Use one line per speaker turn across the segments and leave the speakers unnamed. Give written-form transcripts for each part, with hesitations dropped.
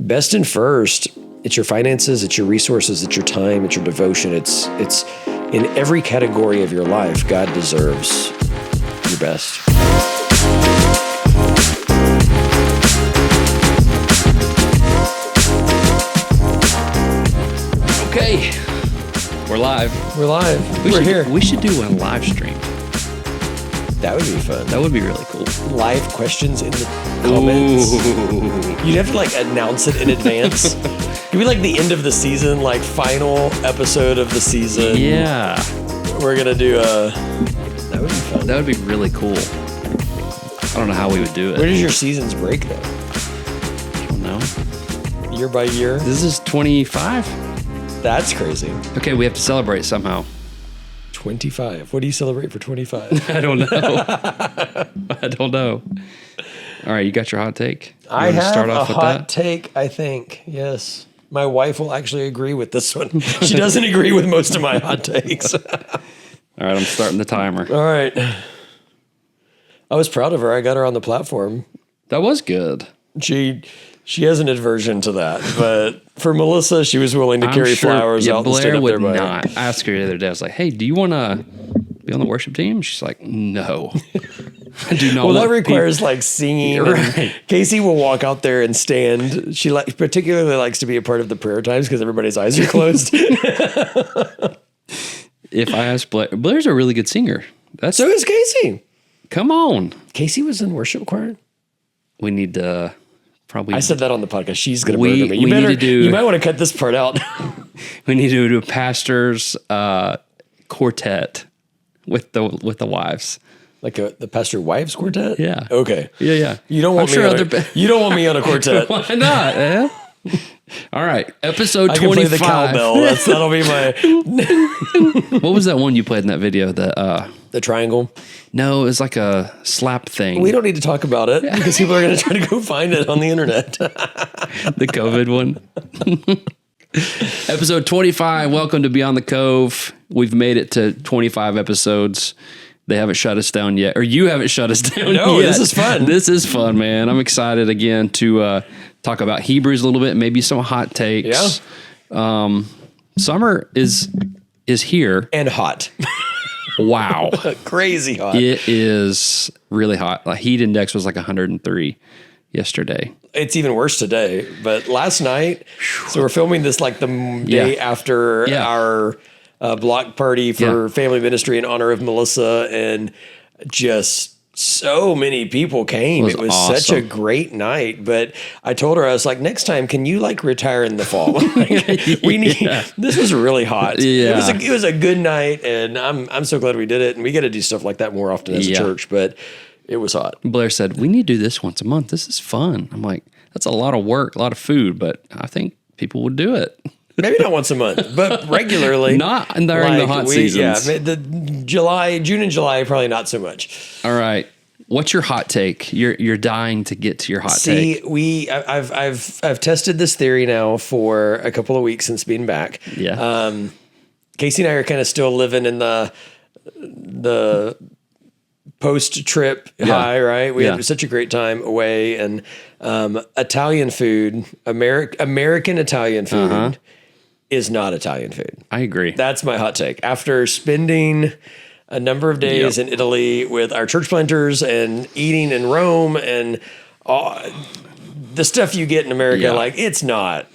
best and first. It's your finances, it's your resources, it's your time, it's your devotion. It's in every category of your life, God deserves your best.
Okay, we're live.
We're live. We're here.
We should do a live stream.
That would be fun.
That would be really cool.
Live questions in the comments.
Ooh.
You'd have to like announce it in advance. It'd be like the end of the season, like final episode of the season.
Yeah.
We're gonna do that would be fun.
That would be really cool. I don't know how we would do it.
Where does your seasons break though?
I don't know.
Year by year?
This is 25?
That's crazy.
Okay, we have to celebrate somehow.
25. What do you celebrate for 25?
I don't know. I don't know. All right, you got your hot take?
I have a hot take, I think. Yes. My wife will actually agree with this one. She doesn't agree with most of my hot takes.
All right, I'm starting the timer.
All right. I was proud of her. I got her on the platform.
That was good.
She has an aversion to that, but for Melissa, she was willing to carry flowers out and stand up there by her.
I asked her the other day. I was like, "Hey, do you want to be on the worship team?" She's like, "No, I do not."
Well, that requires like singing.
Right.
Casey will walk out there and stand. She particularly likes to be a part of the prayer times because everybody's eyes are closed.
If I ask Blair's a really good singer.
So is Casey.
Come on,
Casey was in worship choir.
We need to. Probably.
I said that on the podcast. She's going to murder me. You might want to cut this part out.
We need to do a pastor's quartet with the wives.
Like the pastor wives quartet?
Yeah.
Okay.
Yeah.
You don't want you don't want me on a quartet.
Why not? Eh? All right. Episode 25.
I can play the cowbell. That'll be my.
What was that one you played in that video? The
triangle?
No, it was like a slap thing.
We don't need to talk about it because people are going to try to go find it on the internet.
The COVID one. Episode 25. Welcome to Beyond the Cove. We've made it to 25 episodes. They haven't shut us down yet. Or you haven't shut us down yet.
No, this is fun.
This is fun, man. I'm excited again to talk about Hebrews a little bit, maybe some hot takes.
Yeah.
Summer is here.
And hot.
Wow.
Crazy hot.
It is really hot. The heat index was like 103 yesterday.
It's even worse today. But last night, so we're filming this like the day after our block party for family ministry in honor of Melissa, and just so many people came. It was
awesome.
Such a great night. But I told her, I was like, next time, can you like retire in the fall? We need. This was really hot.
Yeah.
It was a good night, and I'm so glad we did it. And we got to do stuff like that more often as a church. But it was hot.
Blair said, we need to do this once a month. This is fun. I'm like, that's a lot of work, a lot of food, but I think people would do it.
Maybe not once a month, but regularly.
Not during the hot seasons.
Yeah, June and July, probably not so much.
All right. What's your hot take? You're dying to get to your hot take.
I've tested this theory now for a couple of weeks since being back.
Yeah.
Casey and I are kind of still living in the post-trip high, right? We had such a great time away, and Italian food, American Italian food is not Italian food.
I agree.
That's my hot take. After spending a number of days in Italy with our church planters and eating in Rome and the stuff you get in America, like it's not.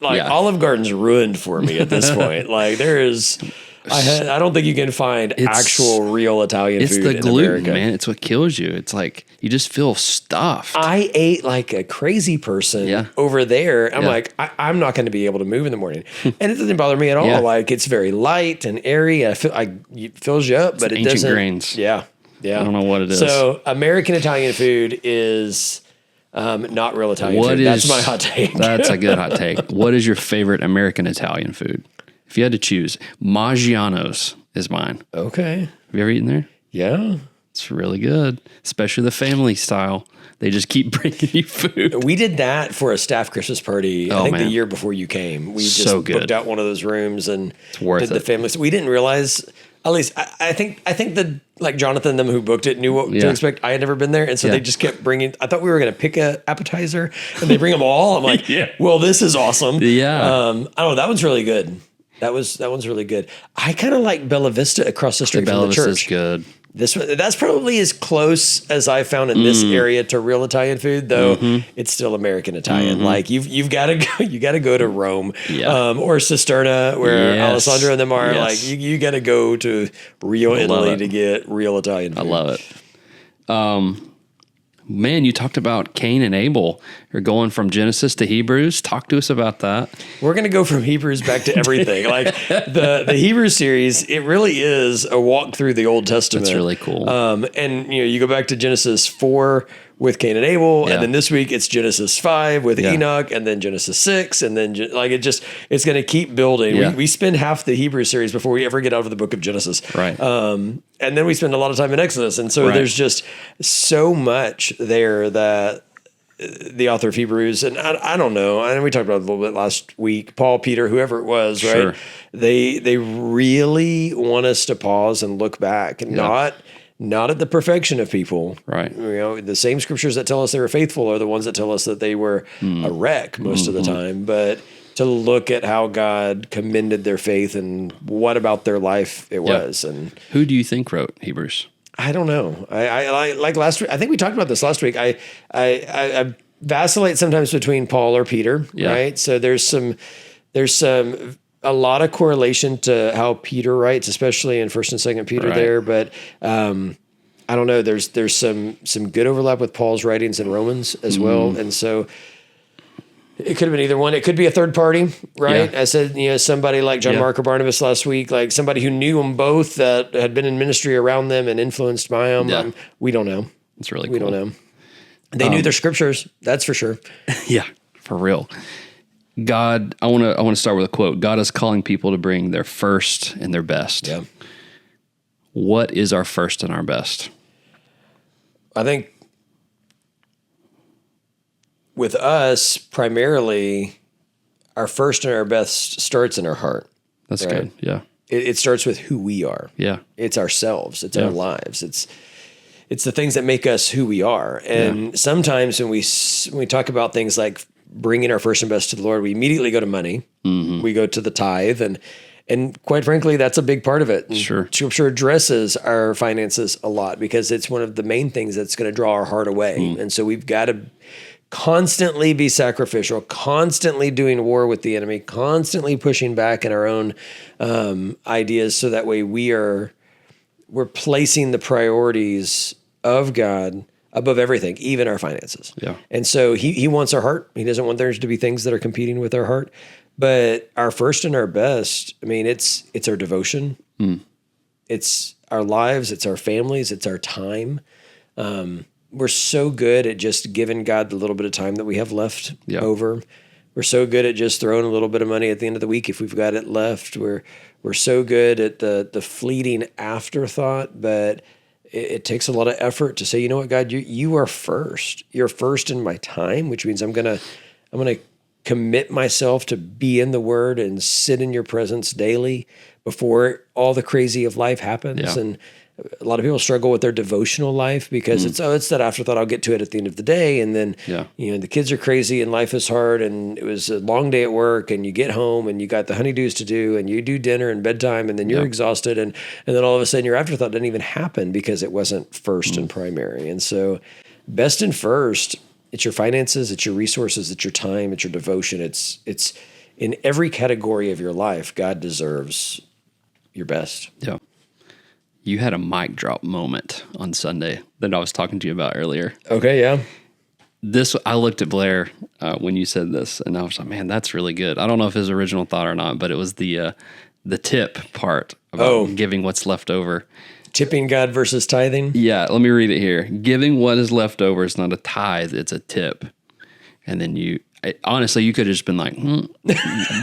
Like Olive Garden's ruined for me at this point. Like there is... I don't think you can find actual real Italian food in America. It's the gluten,
man. It's what kills you. It's like you just feel stuffed.
I ate like a crazy person over there. I'm like, I'm not going to be able to move in the morning. And it doesn't bother me at all. Like it's very light and airy. It fills you up, but it doesn't.
Grains.
Yeah.
I don't know what it is.
So American Italian food is not real Italian food. That's my hot take.
That's a good hot take. What is your favorite American Italian food? If you had to choose, Maggiano's is mine.
Okay.
Have you ever eaten there?
Yeah.
It's really good, especially the family style. They just keep bringing you food.
We did that for a staff Christmas party, I think the year before you came. We just booked out one of those rooms and did the family. So we didn't realize at least I think that like Jonathan and them who booked it knew what to expect. I had never been there, and so they just kept bringing. I thought we were going to pick a appetizer, and they bring them all. I'm like, well, this is awesome.
Yeah,
I don't know. That one's really good. That one's really good. I kind of like Bella Vista across the street from the church.
Vista's good.
That's probably as close as I found in this area to real Italian food, though it's still American Italian. Like you've got to go to Rome, or Cisterna, where Alessandro and them are. Like you got to go to real Italy to get real Italian food.
I love it. Man, you talked about Cain and Abel. You're going from Genesis to Hebrews. Talk to us about that.
We're going to go from Hebrews back to everything. Like the Hebrews series, it really is a walk through the Old Testament.
That's really cool.
And you go back to Genesis 4 with Cain and Abel, and then this week it's Genesis 5 with Enoch, and then Genesis 6, and then it's going to keep building.
Yeah.
We spend half the Hebrew series before we ever get out of the book of Genesis.
Right.
And then we spend a lot of time in Exodus, and so there's just so much there that the author of Hebrews, and I don't know, and we talked about it a little bit last week, Paul, Peter, whoever it was, right?
Sure.
They really want us to pause and look back, and not at the perfection of people.
Right.
The same scriptures that tell us they were faithful are the ones that tell us that they were a wreck most of the time, but to look at how God commended their faith and what about their life it was. And
who do you think wrote Hebrews?
I don't know. I like last week. I think we talked about this last week. I vacillate sometimes between Paul or Peter, right? So there's a lot of correlation to how Peter writes, especially in 1st and 2nd Peter there. But I don't know. There's some good overlap with Paul's writings in Romans as well, and so. It could have been either one. It could be a third party, right? I said, somebody like John Mark or Barnabas last week, like somebody who knew them both, that had been in ministry around them and influenced by them. We don't know.
It's really cool.
We don't know. They knew their scriptures. That's for sure.
Yeah, for real. God, I want to start with a quote. God is calling people to bring their first and their best.
Yeah.
What is our first and our best?
I think with us, primarily, our first and our best starts in our heart.
That's good. Yeah.
It starts with who we are.
Yeah.
It's ourselves. It's our lives. It's the things that make us who we are. And sometimes when we talk about things like bringing our first and best to the Lord, we immediately go to money. We go to the tithe, and quite frankly, that's a big part of it.
Sure.
Scripture addresses our finances a lot because it's one of the main things that's going to draw our heart away. And so we've got to constantly be sacrificial, constantly doing war with the enemy, constantly pushing back in our own ideas, so that way we're placing the priorities of God above everything, even our finances. Yeah. And so he wants our heart. He doesn't want there to be things that are competing with our heart. But our first and our best, I mean, it's our devotion. It's our lives, it's our families, it's our time. We're so good at just giving God the little bit of time that we have left over. We're so good at just throwing a little bit of money at the end of the week if we've got it left. We're so good at the fleeting afterthought, but it takes a lot of effort to say, you know what, God, you are first. You're first in my time, which means I'm gonna commit myself to be in the Word and sit in your presence daily before all the crazy of life happens. Yeah. And a lot of people struggle with their devotional life because it's that afterthought. I'll get to it at the end of the day. And then, the kids are crazy and life is hard and it was a long day at work and you get home and you got the honeydews to do and you do dinner and bedtime and then you're exhausted. And then all of a sudden your afterthought didn't even happen because it wasn't first and primary. And so best and first, it's your finances, it's your resources, it's your time, it's your devotion. It's in every category of your life, God deserves your best.
Yeah. You had a mic drop moment on Sunday that I was talking to you about earlier.
Okay, yeah.
I looked at Blair when you said this, and I was like, man, that's really good. I don't know if his original thought or not, but it was the tip part about giving what's left over.
Tipping God versus tithing?
Yeah, let me read it here. Giving what is left over is not a tithe, it's a tip. And then honestly, you could have just been like,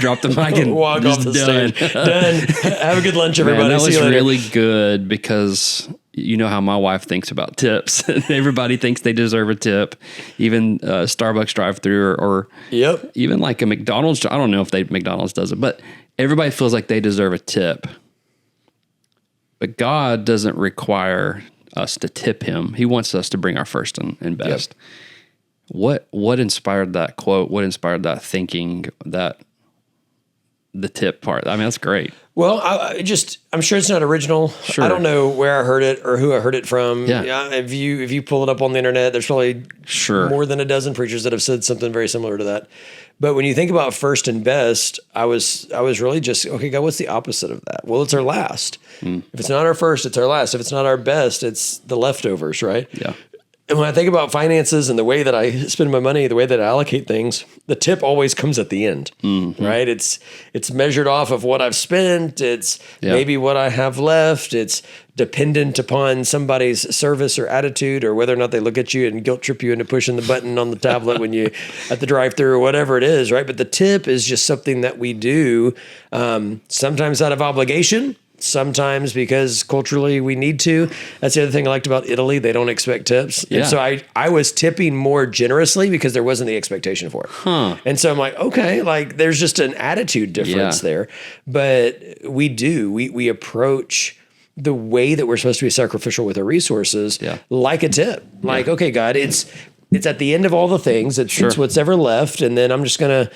drop the mic and
walk off the stage. Done. Have a good lunch, everybody.
Man, that was really good because you know how my wife thinks about tips. Everybody thinks they deserve a tip. Even Starbucks drive-thru or even like a McDonald's. I don't know if McDonald's does it, but everybody feels like they deserve a tip. But God doesn't require us to tip him. He wants us to bring our first and best. Yep. What inspired that quote? What inspired that thinking, that the tip part? I mean, that's great.
Well, I'm sure it's not original. Sure. I don't know where I heard it or who I heard it from. Yeah. If you pull it up on the internet, there's probably more than a dozen preachers that have said something very similar to that. But when you think about first and best, I was really just, okay, God, what's the opposite of that? Well, it's our last. If it's not our first, it's our last. If it's not our best, it's the leftovers, right?
Yeah.
And when I think about finances and the way that I spend my money, the way that I allocate things, the tip always comes at the end, right? It's measured off of what I've spent. It's maybe what I have left. It's dependent upon somebody's service or attitude, or whether or not they look at you and guilt trip you into pushing the button on the tablet when you at the drive-thru or whatever it is, right? But the tip is just something that we do, sometimes out of obligation, sometimes because culturally we need to. That's the other thing I liked about Italy. They don't expect tips. Yeah. And so I was tipping more generously because there wasn't the expectation for it. Huh. And so I'm like, okay, like there's just an attitude difference there. But we approach the way that we're supposed to be sacrificial with our resources like a tip. Like, okay, God, it's at the end of all the things. It's what's ever left, and then I'm just gonna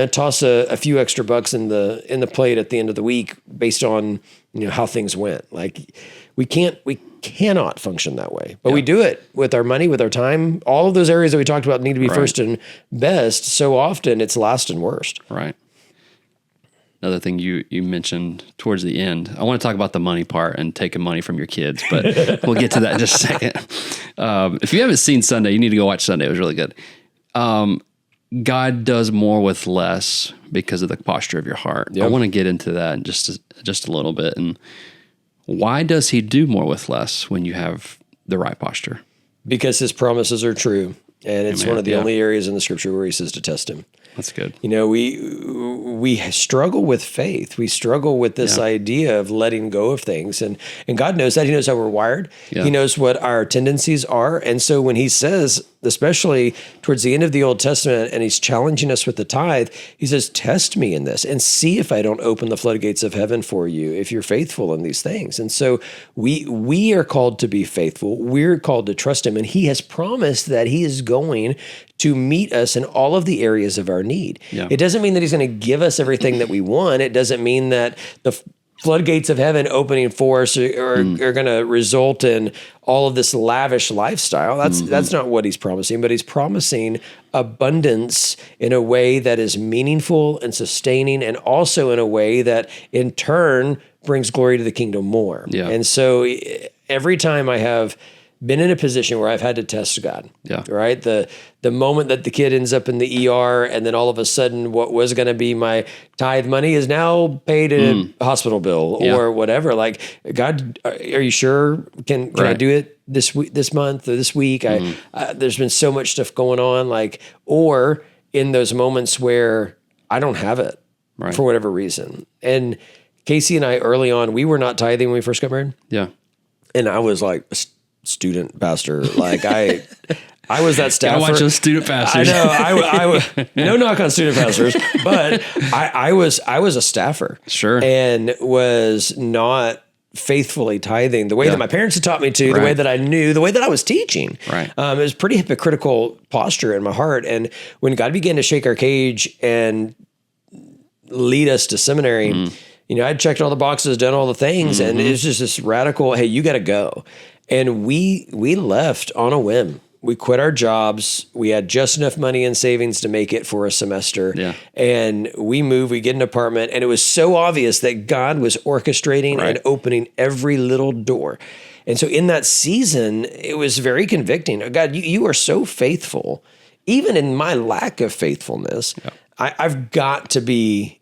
toss a few extra bucks in the plate at the end of the week based on how things went. Like we cannot function that way, but we do it with our money, with our time. All of those areas that we talked about need to be first and best. So often it's last and worst.
Right. Another thing you mentioned towards the end, I want to talk about the money part and taking money from your kids, but we'll get to that in just a second. If you haven't seen Sunday, you need to go watch Sunday. It was really good. God does more with less because of the posture of your heart. Yep. I want to get into that in just a little bit. And why does he do more with less when you have the right posture?
Because his promises are true. And it's one of the only areas in the scripture where he says to test him.
That's good.
We struggle with faith. We struggle with this idea of letting go of things. And God knows that. He knows how we're wired. Yeah. He knows what our tendencies are. And so when he says, especially towards the end of the Old Testament, and he's challenging us with the tithe, he says, test me in this and see if I don't open the floodgates of heaven for you, if you're faithful in these things. And so we are called to be faithful. We're called to trust him. And he has promised that he is going to meet us in all of the areas of our need. Yeah. It doesn't mean that he's going to give us everything that we want. It doesn't mean that the floodgates of heaven opening for us are going to result in all of this lavish lifestyle. That's not what he's promising, but he's promising abundance in a way that is meaningful and sustaining, and also in a way that in turn brings glory to the kingdom more. Yeah. And so every time I have been in a position where I've had to test God, right? The moment that the kid ends up in the ER, and then all of a sudden what was going to be my tithe money is now paid a hospital bill or whatever. Like, God, are you sure? Can I do it this month or this week? There's been so much stuff going on, or in those moments where I don't have it for whatever reason. And Casey and I, early on, we were not tithing when we first got married. Yeah. And I was like student pastor. Like I was that staffer.
I watch those student pastors.
I know. No knock on student pastors, but I was a staffer.
Sure.
And was not faithfully tithing the way that my parents had taught me to, the way that I knew, the way that I was teaching.
Right.
It was pretty hypocritical posture in my heart. And when God began to shake our cage and lead us to seminary, I'd checked all the boxes, done all the things, and it was just this radical, hey, you got to go. And we left on a whim. We quit our jobs. We had just enough money in savings to make it for a semester. Yeah. And we moved, we get an apartment, and it was so obvious that God was orchestrating and opening every little door. And so in that season, it was very convicting. God, you are so faithful. Even in my lack of faithfulness, I've got to be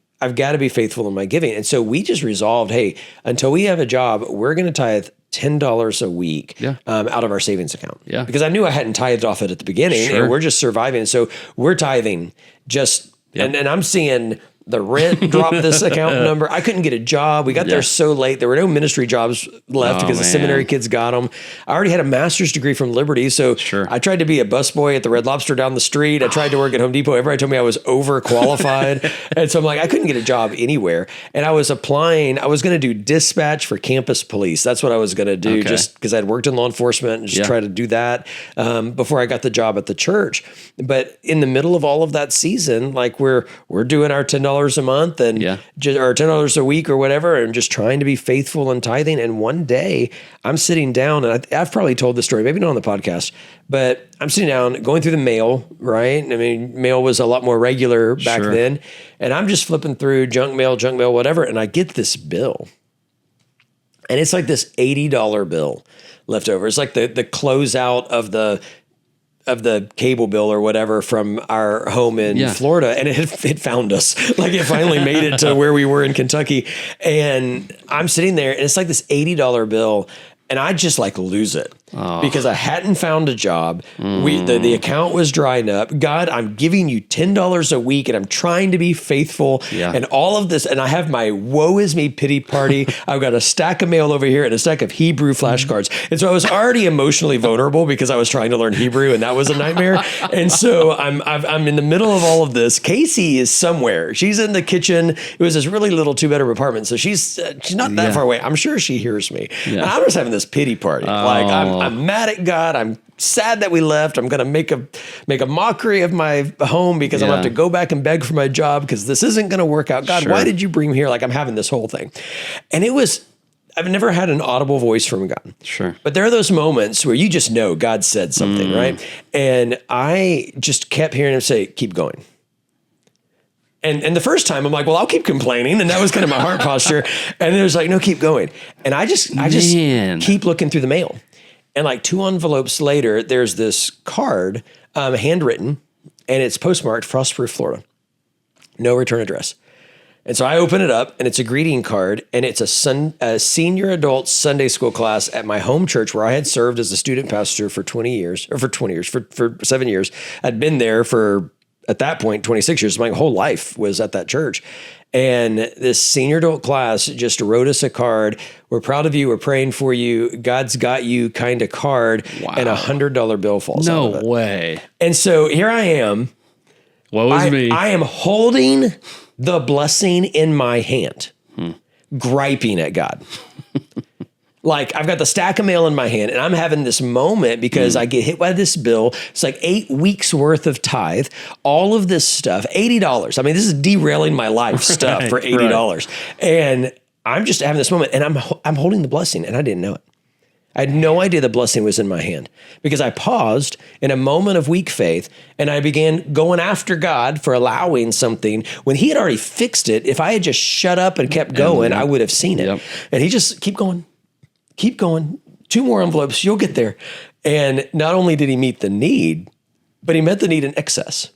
faithful in my giving. And so we just resolved, hey, until we have a job, we're going to tithe $10 a week out of our savings account. Yeah. Because I knew I hadn't tithed off it at the beginning, and we're just surviving. So we're tithing just, and I'm seeing The rent dropped this account number. I couldn't get a job. We got there so late. There were no ministry jobs left because the seminary kids got them. I already had a master's degree from Liberty. So I tried to be a busboy at the Red Lobster down the street. I tried to work at Home Depot. Everybody told me I was overqualified. And so I'm like, I couldn't get a job anywhere. And I was applying. I was going to do dispatch for campus police. That's what I was going to do just because I'd worked in law enforcement and just try to do that before I got the job at the church. But in the middle of all of that season, like we're doing our $10 a month and or $10 a week or whatever, and just trying to be faithful in tithing. And one day I'm sitting down, and I've probably told this story, maybe not on the podcast, but I'm sitting down going through the mail, right? I mean, mail was a lot more regular back then. And I'm just flipping through junk mail, whatever. And I get this bill. And it's like this $80 bill left over. It's like the closeout of the cable bill or whatever from our home in Florida. And it found us. Like it finally made it to where we were in Kentucky. And I'm sitting there and it's like this $80 bill. And I just like lose it because I hadn't found a job. The account was drying up. God, I'm giving you $10 a week and I'm trying to be faithful and all of this. And I have my woe is me pity party. I've got a stack of mail over here and a stack of Hebrew flashcards. And so I was already emotionally vulnerable because I was trying to learn Hebrew and that was a nightmare. And so I'm in the middle of all of this. Casey is somewhere. She's in the kitchen. It was this really little 2-bedroom apartment. So she's not that far away. I'm sure she hears me. And I'm just having this pity party. Like I'm mad at God. I'm sad that we left. I'm going to make a mockery of my home because I'm going to have to go back and beg for my job because this isn't going to work out. God, why did you bring me here? Like I'm having this whole thing. And I've never had an audible voice from God. Sure. But there are those moments where you just know God said something, right? And I just kept hearing him say, keep going. And the first time I'm like, well, I'll keep complaining. And that was kind of my heart posture. And it was like, no, keep going. And I just keep looking through the mail. And like 2 envelopes later, there's this card, handwritten, and it's postmarked Frostproof, Florida. No return address. And so I open it up and it's a greeting card and it's a senior adult Sunday school class at my home church where I had served as a student pastor for 7 years. I'd been there for, at that point, 26 years. My whole life was at that church. And this senior adult class just wrote us a card. We're proud of you. We're praying for you. God's got you kind of card. Wow. And $100 bill falls out of it.
No way.
And so here I am.
What was me?
I am holding the blessing in my hand, griping at God. Like I've got the stack of mail in my hand and I'm having this moment because I get hit by this bill. It's like 8 weeks worth of tithe, all of this stuff, $80. I mean, this is derailing my life stuff for $80. And I'm just having this moment and I'm holding the blessing and I didn't know it. I had no idea the blessing was in my hand because I paused in a moment of weak faith and I began going after God for allowing something when he had already fixed it. If I had just shut up and kept going, I would have seen it. And he just keep going. 2 more envelopes, you'll get there. And not only did he meet the need, but he met the need in excess.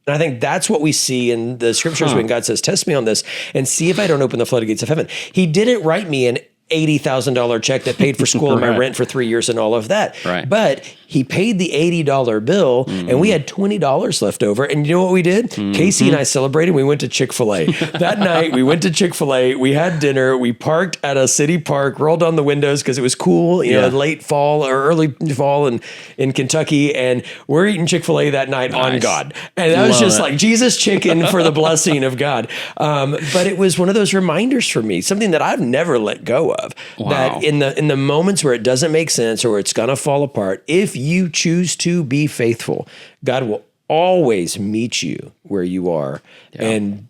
And I think that's what we see in the scriptures when God says, test me on this and see if I don't open the floodgates of heaven. He didn't write me an $80,000 check that paid for school and my rent for 3 years and all of that. But he paid the $80 bill and we had $20 left over. And you know what we did? Casey and I celebrated. We went to Chick-fil-A. That night we went to Chick-fil-A. We had dinner. We parked at a city park, rolled down the windows because it was cool, you know, late fall or early fall in Kentucky. And we're eating Chick-fil-A that night on God. And that was just like Jesus chicken for the blessing of God. But it was one of those reminders for me, something that I've never let go of. That in the moments where it doesn't make sense or where it's going to fall apart, if you choose to be faithful, God will always meet you where you are. And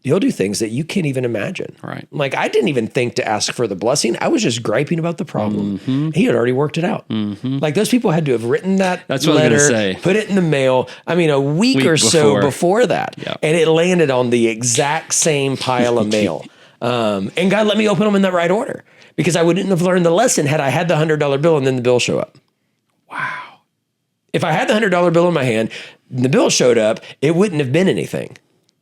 he'll do things that you can't even imagine. Like I didn't even think to ask for the blessing. I was just griping about the problem. He had already worked it out. Like those people had to have written that letter, put it in the mail. I mean, a week or so before that. And it landed on the exact same pile of mail. And God let me open them in the right order because I wouldn't have learned the lesson had I had the $100 bill and then the bill show up. Wow. If I had the $100 bill in my hand, and the bill showed up, it wouldn't have been anything.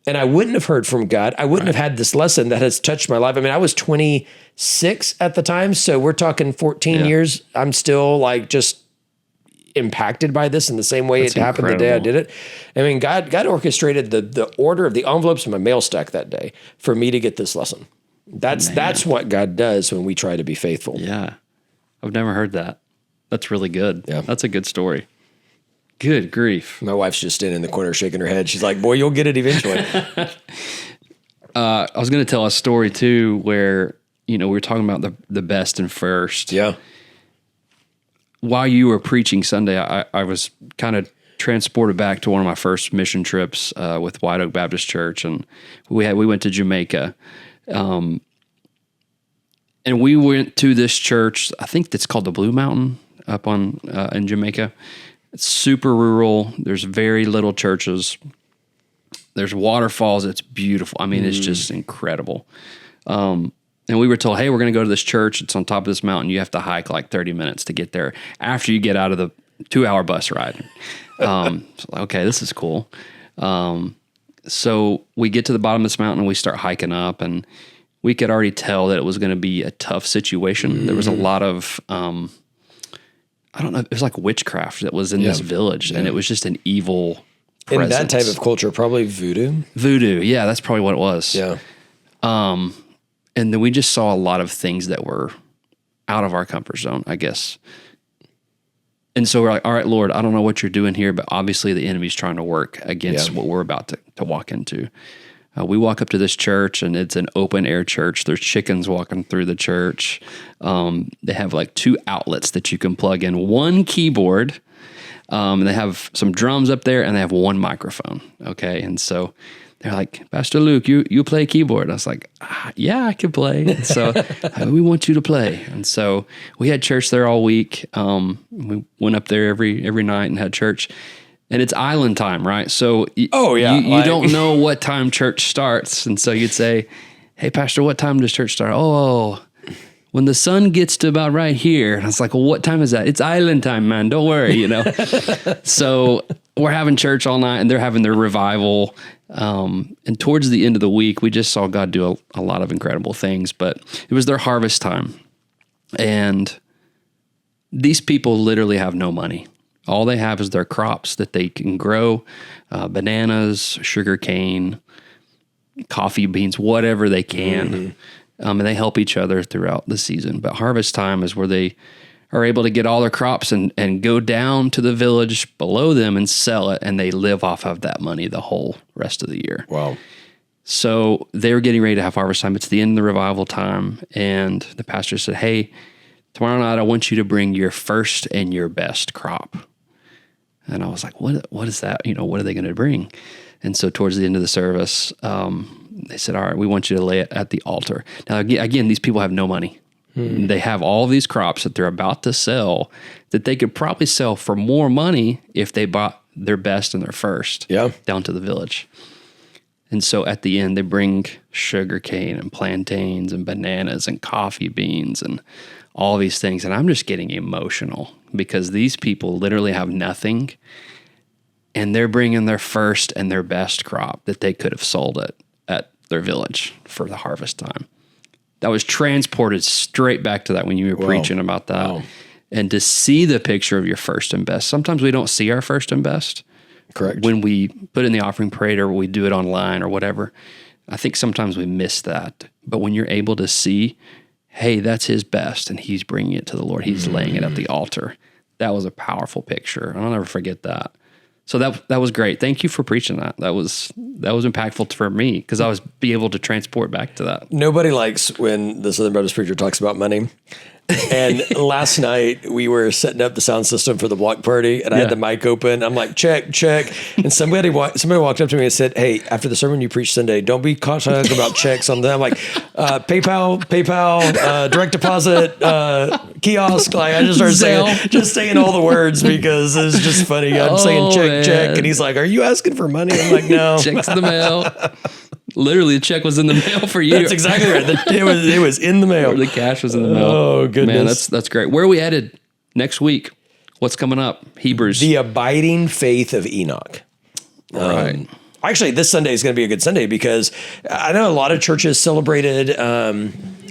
And I wouldn't have heard from God. I wouldn't have had this lesson that has touched my life. I mean, I was 26 at the time. So we're talking 14 years. I'm still like just impacted by this in the same way
That's
it happened the day I
incredible.
did it. I mean, God orchestrated the order of the envelopes in my mail stack that day for me to get this lesson. That's what God does when we try to be faithful.
Yeah. I've never heard that. That's really good.
Yeah.
That's a good story. Good grief.
My wife's just standing in the corner shaking her head. She's like, boy, you'll get it eventually.
I was going to tell a story too, where, we were talking about the best and first.
Yeah.
While you were preaching Sunday, I was kind of transported back to one of my first mission trips with White Oak Baptist Church, and we went to Jamaica, and we went to this church. I think that's called the Blue Mountain up on in Jamaica. It's super rural. There's very little churches. There's waterfalls. It's beautiful. I mean, it's just incredible. And we were told, hey, we're going to go to this church. It's on top of this mountain. You have to hike like 30 minutes to get there after you get out of the 2-hour bus ride. Okay, this is cool. So we get to the bottom of this mountain and we start hiking up, and we could already tell that it was going to be a tough situation. There was a lot of, I don't know, it was like witchcraft that was in this village, and it was just an evil presence.
In that type of culture, probably voodoo.
Voodoo, yeah, that's probably what it was.
Yeah.
And then we just saw a lot of things that were out of our comfort zone, I guess. And so we're like, all right, Lord, I don't know what you're doing here, but obviously the enemy's trying to work against what we're about to walk into. We walk up to this church, and it's an open air church. There's chickens walking through the church. They have like 2 outlets that you can plug in, 1 keyboard. And they have some drums up there, and they have 1 microphone. Okay. And so they're like, Pastor Luke, you play keyboard. I was like, yeah, I can play. And so we want you to play. And so we had church there all week. We went up there every night and had church. And it's island time, right? So you don't know what time church starts. And so you'd say, hey, Pastor, what time does church start? Oh, when the sun gets to about right here. And I was like, well, what time is that? It's island time, man. Don't worry, So we're having church all night, and they're having their revival. And towards the end of the week, we just saw God do a lot of incredible things, but it was their harvest time. And these people literally have no money. All they have is their crops that they can grow, bananas, sugar cane, coffee beans, whatever they can. And they help each other throughout the season. But harvest time is where they are able to get all their crops and go down to the village below them and sell it, and they live off of that money the whole rest of the year.
Wow.
So they were getting ready to have harvest time. It's the end of the revival time, and the pastor said, hey, tomorrow night I want you to bring your first and your best crop. And I was like, what is that? What are they going to bring? And so towards the end of the service, they said, all right, we want you to lay it at the altar. Now, again, these people have no money. They have all these crops that they're about to sell that they could probably sell for more money if they bought their best and their first down to the village. And so at the end, they bring sugar cane and plantains and bananas and coffee beans and all these things. And I'm just getting emotional because these people literally have nothing, and they're bringing their first and their best crop that they could have sold at their village for the harvest time. That was transported straight back to that when you were preaching about that. Wow. And to see the picture of your first and best. Sometimes we don't see our first and best.
Correct.
When we put in the offering parade or we do it online or whatever, I think sometimes we miss that. But when you're able to see, hey, that's his best, and he's bringing it to the Lord. He's laying it at the altar. That was a powerful picture. I'll never forget that. So that was great. Thank you for preaching that. That was impactful for me because I was be able to transport back to that.
Nobody likes when the Southern Baptist preacher talks about money. And last night we were setting up the sound system for the block party, and I had the mic open. I'm like, check. And somebody walked up to me and said, hey, after the sermon you preached Sunday, don't be talking about checks on them. I'm like, PayPal, direct deposit, kiosk. Like I just started saying all the words because it's just funny. I'm saying check. And he's like, are you asking for money? I'm like, no.
Check's the mail. Literally, the check was in the mail for you.
That's exactly right. It was in the mail.
Or the cash was in the mail.
Oh, goodness.
Man, that's great. Where are we headed next week? What's coming up? Hebrews.
The abiding faith of Enoch.
Right.
Actually, this Sunday is going to be a good Sunday because I know a lot of churches celebrated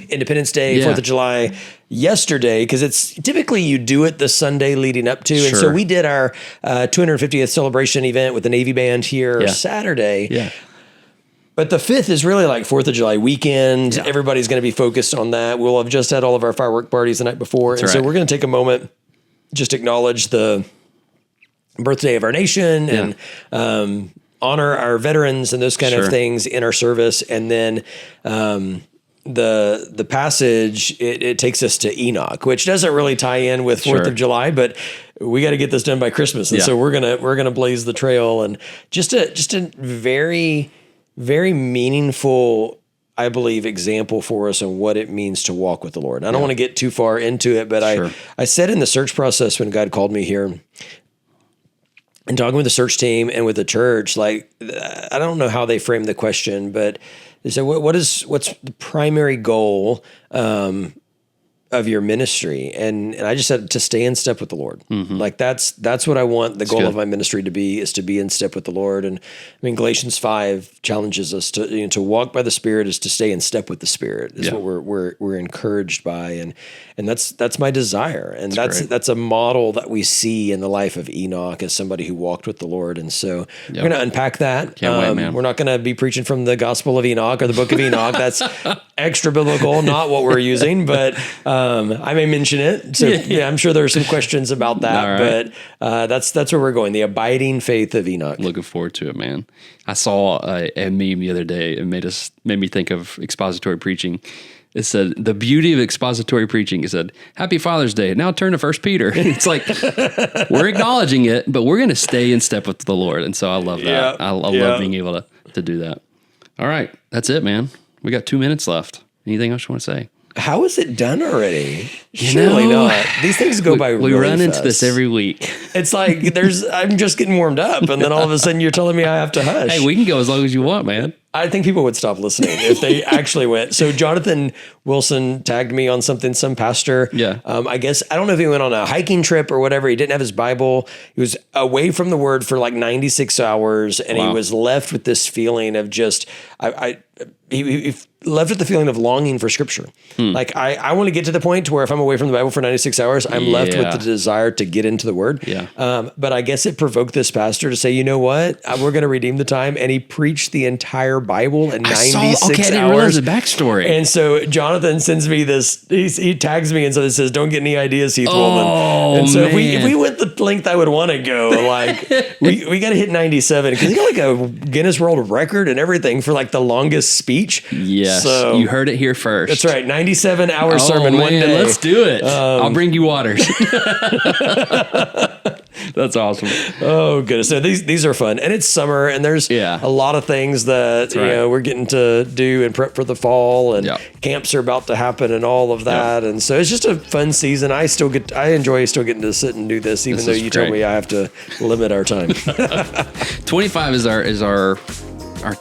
Independence Day,
Yeah.
4th of July yesterday, because it's typically you do it the Sunday leading up to. And so
Sure.
we did our 250th celebration event with the Navy Band here
Yeah.
Saturday.
Yeah.
But the 5th is really like 4th of July weekend.
Yeah.
Everybody's going to be focused on that. We'll have just had all of our firework parties the night before. And so
right.
we're going to take a moment, just acknowledge the birthday of our nation and honor our veterans and those kind of
Sure.
things in our service. And then the passage, it takes us to Enoch, which doesn't really tie in with 4th
Sure.
of July, but we got to get this done by Christmas. And
Yeah.
so we're gonna blaze the trail, and just a very, very meaningful, I believe, example for us on what it means to walk with the Lord. I don't want to get too far into it, but
Sure.
I said in the search process when God called me here, and talking with the search team and with the church, like, I don't know how they framed the question, but they said, what's the primary goal of your ministry? And I just said, to stay in step with the Lord. Like that's what I want the goal
good.
of my ministry to be, is to be in step with the Lord. And I mean, Galatians 5 challenges us to, to walk by the Spirit is to stay in step with the Spirit, is what we're encouraged by. And that's my desire. And that's a model that we see in the life of Enoch as somebody who walked with the Lord. And so we're going to unpack that.
Can't wait, man.
We're not going to be preaching from the Gospel of Enoch or the Book of Enoch. That's extra biblical, not what we're using, but I may mention it. So yeah, I'm sure there are some questions about that,
right.
but that's where we're going. The abiding faith of Enoch.
Looking forward to it, man. I saw a meme the other day. It made me think of expository preaching. It said, the beauty of expository preaching. It said, Happy Father's Day. Now turn to 1 Peter. It's like, we're acknowledging it, but we're going to stay in step with the Lord. And so I love that.
Yeah.
I love being able to do that. All right. That's it, man. We got 2 minutes left. Anything else you want to say?
How is it done already? Surely
know,
not. These things go by really
We run into
fast.
this every week.
It's like I'm just getting warmed up, and then all of a sudden you're telling me I have to hush.
Hey, we can go as long as you want, man.
I think people would stop listening if they actually went. So Jonathan Wilson tagged me on something, some pastor.
Yeah.
I guess, I don't know if he went on a hiking trip or whatever. He didn't have his Bible. He was away from the word for like 96 hours. And he was left with this feeling of just, he left with the feeling of longing for scripture. Like I want to get to the point to where if I'm away from the Bible for 96 hours, I'm left with the desire to get into the word.
Yeah.
But I guess it provoked this pastor to say, you know what, we're going to redeem the time. And he preached the entire Bible in 96 hours.
I didn't realize the backstory.
And so Jonathan sends me this, he tags me and so it says, don't get any ideas, Heath Woolman. And so if we went the length I would want to go, like we got to hit 97 because he got like a Guinness World Record and everything for like the longest speech.
Yes.
So,
you heard it here first.
That's right. 97 hour sermon one day.
Let's do it. I'll bring you waters. That's awesome.
Oh goodness! So these are fun, and it's summer, and there's a lot of things that we're getting to do and prep for the fall, and camps are about to happen, and all of that, and so it's just a fun season. I enjoy still getting to sit and do this, even though you told me I have to limit our time.
25 is our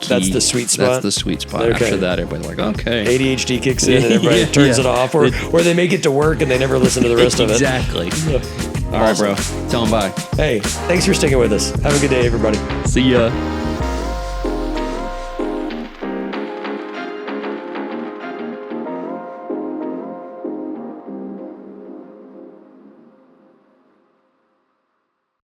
key.
That's the sweet spot.
That's the sweet spot.
Okay.
After that, everybody's like, okay.
ADHD kicks in and everybody turns it off, or they make it to work and they never listen to the rest of it.
Exactly. All right, bro. Tell them bye.
Hey, thanks for sticking with us. Have a good day, everybody.
See ya.